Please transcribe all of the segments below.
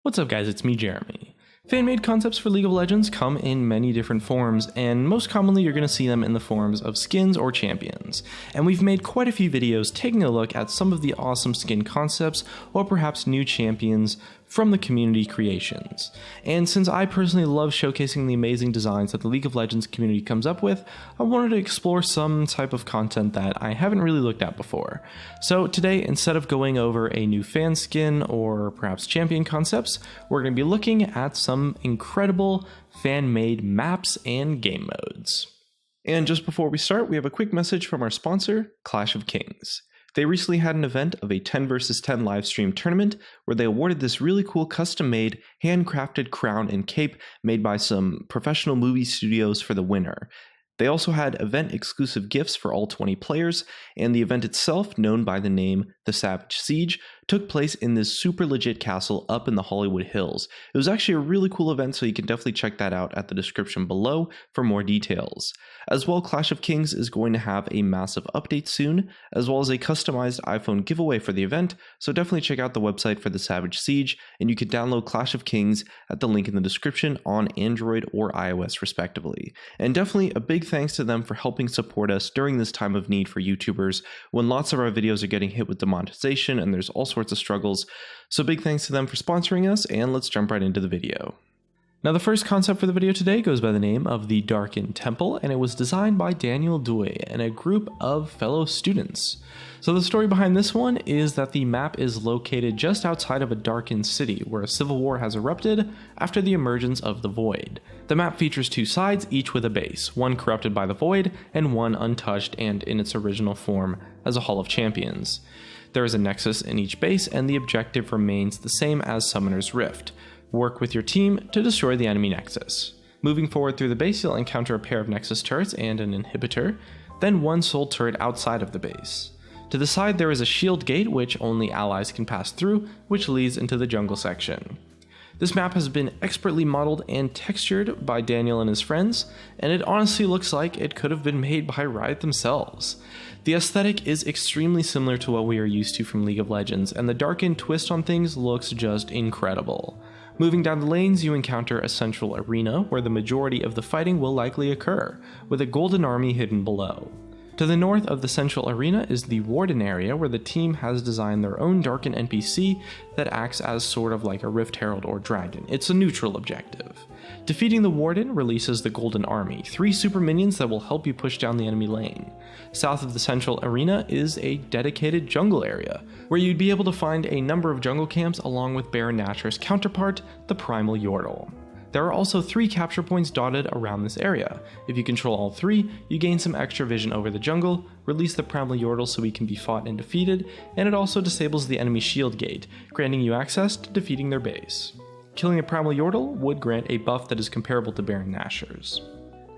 What's up guys, it's me Jeremy. Fan-made concepts for League of Legends come in many different forms, and most commonly you're going to see them in the forms of skins or champions. And we've made quite a few videos taking a look at some of the awesome skin concepts, or perhaps new champions from the community creations. And since I personally love showcasing the amazing designs that the League of Legends community comes up with, I wanted to explore some type of content that I haven't really looked at before. So today, instead of going over a new fan skin or perhaps champion concepts, we're going to be looking at some incredible fan-made maps and game modes. And just before we start, we have a quick message from our sponsor, Clash of Kings. They recently had an event of a 10 vs 10 livestream tournament where they awarded this really cool custom-made, handcrafted crown and cape made by some professional movie studios for the winner. They also had event-exclusive gifts for all 20 players, and the event itself, known by the name The Savage Siege, took place in this super legit castle up in the Hollywood Hills. It was actually a really cool event, so you can definitely check that out at the description below for more details. As well, Clash of Kings is going to have a massive update soon, as well as a customized iPhone giveaway for the event, so definitely check out the website for The Savage Siege, and you can download Clash of Kings at the link in the description on Android or iOS respectively. And definitely a big thanks to them for helping support us during this time of need for YouTubers, when lots of our videos are getting hit with demonetization and there's all sorts of struggles. So big thanks to them for sponsoring us, and let's jump right into the video. Now the first concept for the video today goes by the name of the Darkin Temple, and it was designed by Daniel Duy and a group of fellow students. So the story behind this one is that the map is located just outside of a darkened city where a civil war has erupted after the emergence of the Void. The map features two sides, each with a base, one corrupted by the Void and one untouched and in its original form as a Hall of Champions. There is a nexus in each base, and the objective remains the same as Summoner's Rift. Work with your team to destroy the enemy nexus. Moving forward through the base, you'll encounter a pair of nexus turrets and an inhibitor, then one soul turret outside of the base. To the side there is a shield gate which only allies can pass through, which leads into the jungle section. This map has been expertly modeled and textured by Daniel and his friends, and it honestly looks like it could have been made by Riot themselves. The aesthetic is extremely similar to what we are used to from League of Legends, and the darkened twist on things looks just incredible. Moving down the lanes, you encounter a central arena where the majority of the fighting will likely occur, with a golden army hidden below. To the north of the central arena is the Warden area, where the team has designed their own Darken NPC that acts as sort of like a Rift Herald or Dragon. It's a neutral objective. Defeating the Warden releases the Golden Army, 3 super minions that will help you push down the enemy lane. South of the central arena is a dedicated jungle area, where you'd be able to find a number of jungle camps along with Baron Nashor's counterpart, the Primal Yordle. There are also 3 capture points dotted around this area. If you control all 3, you gain some extra vision over the jungle, release the Primal Yordle so he can be fought and defeated, and it also disables the enemy shield gate, granting you access to defeating their base. Killing a Primal Yordle would grant a buff that is comparable to Baron Nashor's.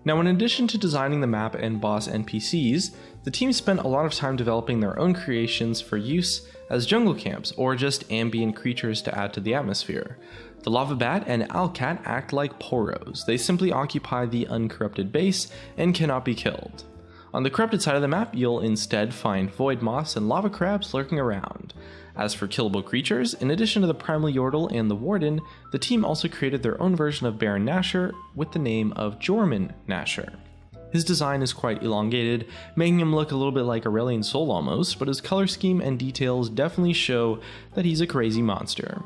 Now, in addition to designing the map and boss NPCs, the team spent a lot of time developing their own creations for use as jungle camps or just ambient creatures to add to the atmosphere. The Lava Bat and Alcat act like poros. They simply occupy the uncorrupted base and cannot be killed. On the corrupted side of the map, you'll instead find Void Moths and Lava Crabs lurking around. As for killable creatures, in addition to the Primal Yordle and the Warden, the team also created their own version of Baron Nashor with the name of Jorman Nashor. His design is quite elongated, making him look a little bit like Aurelion Sol almost, but his color scheme and details definitely show that he's a crazy monster.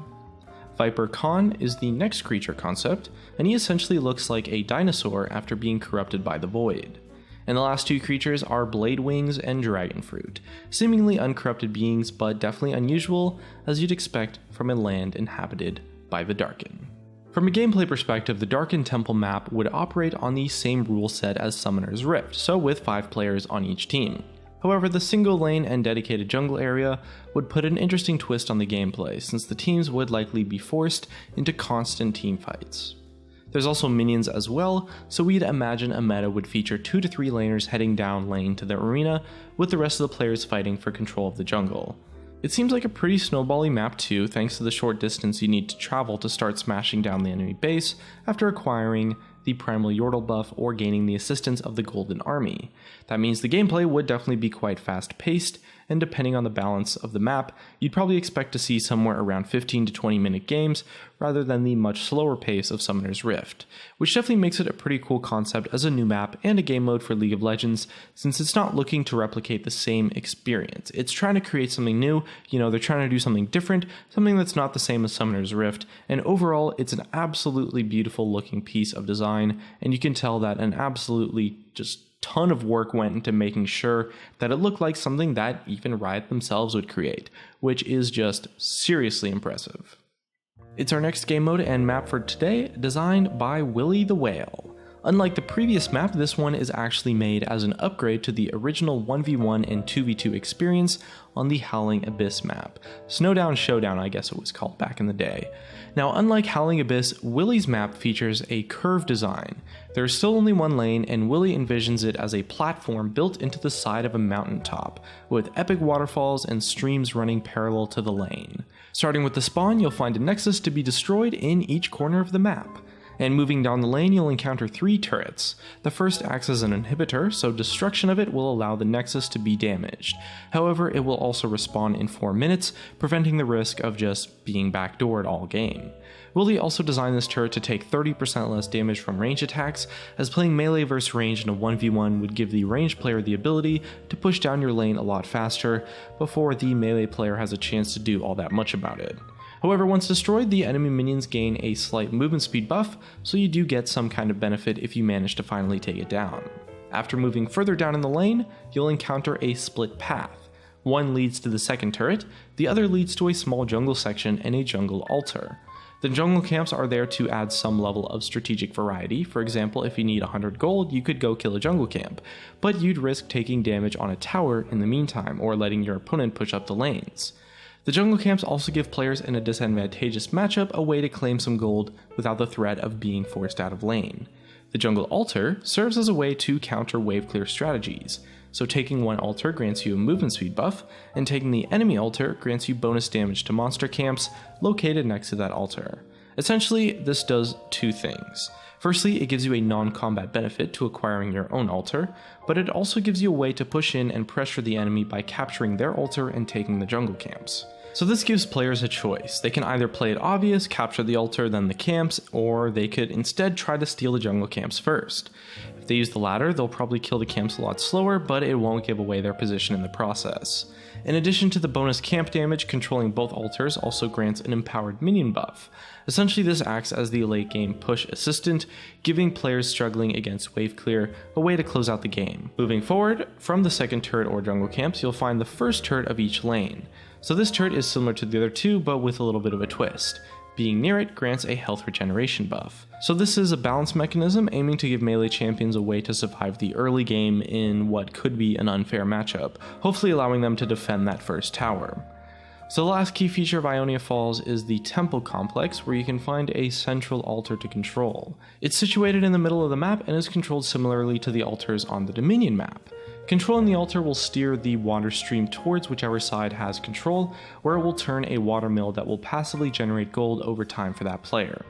Viper Khan is the next creature concept, and he essentially looks like a dinosaur after being corrupted by the Void. And the last 2 creatures are Blade Wings and Dragon Fruit, seemingly uncorrupted beings but definitely unusual as you'd expect from a land inhabited by the Darken. From a gameplay perspective, the Darkened Temple map would operate on the same rule set as Summoner's Rift, so with 5 players on each team. However, the single lane and dedicated jungle area would put an interesting twist on the gameplay, since the teams would likely be forced into constant team fights. There's also minions as well, so we'd imagine a meta would feature 2 to 3 laners heading down lane to the arena, with the rest of the players fighting for control of the jungle. It seems like a pretty snowbally map too, thanks to the short distance you need to travel to start smashing down the enemy base after acquiring the Primal Yordle buff or gaining the assistance of the Golden Army. That means the gameplay would definitely be quite fast paced, and depending on the balance of the map, you'd probably expect to see somewhere around 15 to 20 minute games rather than the much slower pace of Summoner's Rift, which definitely makes it a pretty cool concept as a new map and a game mode for League of Legends, since it's not looking to replicate the same experience. It's trying to create something new, they're trying to do something different, something that's not the same as Summoner's Rift, and overall it's an absolutely beautiful looking piece of design, and you can tell that an absolutely just ton of work went into making sure that it looked like something that even Riot themselves would create, which is just seriously impressive. It's our next game mode and map for today, designed by Willie the Whale. Unlike the previous map, this one is actually made as an upgrade to the original 1v1 and 2v2 experience on the Howling Abyss map. Snowdown Showdown, I guess it was called back in the day. Now, unlike Howling Abyss, Willie's map features a curved design. There is still only one lane, and Willie envisions it as a platform built into the side of a mountaintop, with epic waterfalls and streams running parallel to the lane. Starting with the spawn, you'll find a nexus to be destroyed in each corner of the map. And moving down the lane, you'll encounter 3 turrets. The first acts as an inhibitor, so destruction of it will allow the nexus to be damaged. However, it will also respawn in 4 minutes, preventing the risk of just being backdoored all game. Willie also designed this turret to take 30% less damage from range attacks, as playing melee versus range in a 1v1 would give the ranged player the ability to push down your lane a lot faster, before the melee player has a chance to do all that much about it. However, once destroyed, the enemy minions gain a slight movement speed buff, so you do get some kind of benefit if you manage to finally take it down. After moving further down in the lane, you'll encounter a split path. One leads to the second turret, the other leads to a small jungle section and a jungle altar. The jungle camps are there to add some level of strategic variety. For example, if you need 100 gold, you could go kill a jungle camp, but you'd risk taking damage on a tower in the meantime, or letting your opponent push up the lanes. The jungle camps also give players in a disadvantageous matchup a way to claim some gold without the threat of being forced out of lane. The jungle altar serves as a way to counter wave clear strategies, so taking one altar grants you a movement speed buff, and taking the enemy altar grants you bonus damage to monster camps located next to that altar. Essentially, this does 2 things. Firstly, it gives you a non-combat benefit to acquiring your own altar, but it also gives you a way to push in and pressure the enemy by capturing their altar and taking the jungle camps. So this gives players a choice. They can either play it obvious, capture the altar, then the camps, or they could instead try to steal the jungle camps first. If they use the latter, they'll probably kill the camps a lot slower, but it won't give away their position in the process. In addition to the bonus camp damage, controlling both altars also grants an empowered minion buff. Essentially, this acts as the late game push assistant, giving players struggling against wave clear a way to close out the game. Moving forward, from the second turret or jungle camps, you'll find the first turret of each lane. So this turret is similar to the other 2, but with a little bit of a twist. Being near it grants a health regeneration buff. So this is a balance mechanism aiming to give melee champions a way to survive the early game in what could be an unfair matchup, hopefully allowing them to defend that first tower. So the last key feature of Ionia Falls is the temple complex, where you can find a central altar to control. It's situated in the middle of the map and is controlled similarly to the altars on the Dominion map. Controlling the altar will steer the water stream towards whichever side has control, where it will turn a water mill that will passively generate gold over time for that player.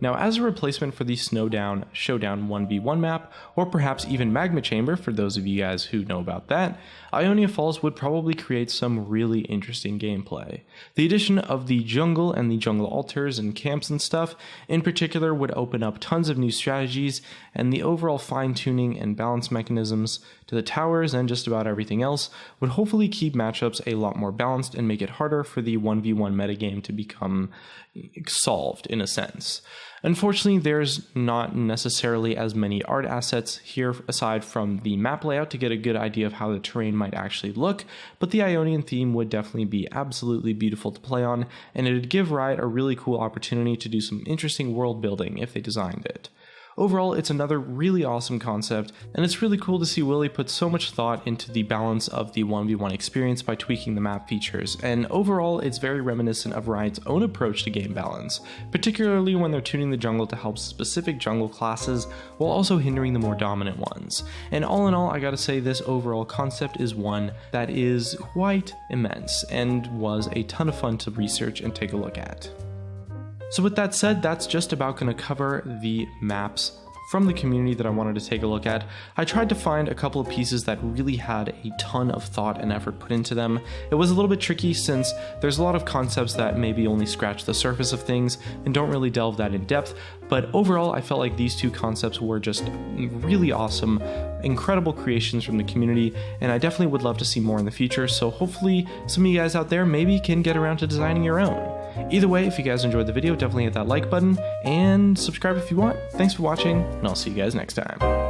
Now, as a replacement for the Snowdown Showdown 1v1 map, or perhaps even Magma Chamber for those of you guys who know about that, Ionia Falls would probably create some really interesting gameplay. The addition of the jungle and the jungle altars and camps and stuff in particular would open up tons of new strategies, and the overall fine-tuning and balance mechanisms to the towers and just about everything else would hopefully keep matchups a lot more balanced and make it harder for the 1v1 metagame to become solved in a sense. Unfortunately, there's not necessarily as many art assets here aside from the map layout to get a good idea of how the terrain might actually look, but the Ionian theme would definitely be absolutely beautiful to play on, and it would give Riot a really cool opportunity to do some interesting world building if they designed it. Overall, it's another really awesome concept, and it's really cool to see Willie put so much thought into the balance of the 1v1 experience by tweaking the map features, and overall it's very reminiscent of Riot's own approach to game balance, particularly when they're tuning the jungle to help specific jungle classes while also hindering the more dominant ones. And all in all, I gotta say this overall concept is one that is quite immense and was a ton of fun to research and take a look at. So with that said, that's just about going to cover the maps from the community that I wanted to take a look at. I tried to find a couple of pieces that really had a ton of thought and effort put into them. It was a little bit tricky since there's a lot of concepts that maybe only scratch the surface of things and don't really delve that in depth, but overall I felt like these two concepts were just really awesome, incredible creations from the community, and I definitely would love to see more in the future, so hopefully some of you guys out there maybe can get around to designing your own. Either way, if you guys enjoyed the video, definitely hit that like button and subscribe if you want. Thanks for watching, and I'll see you guys next time.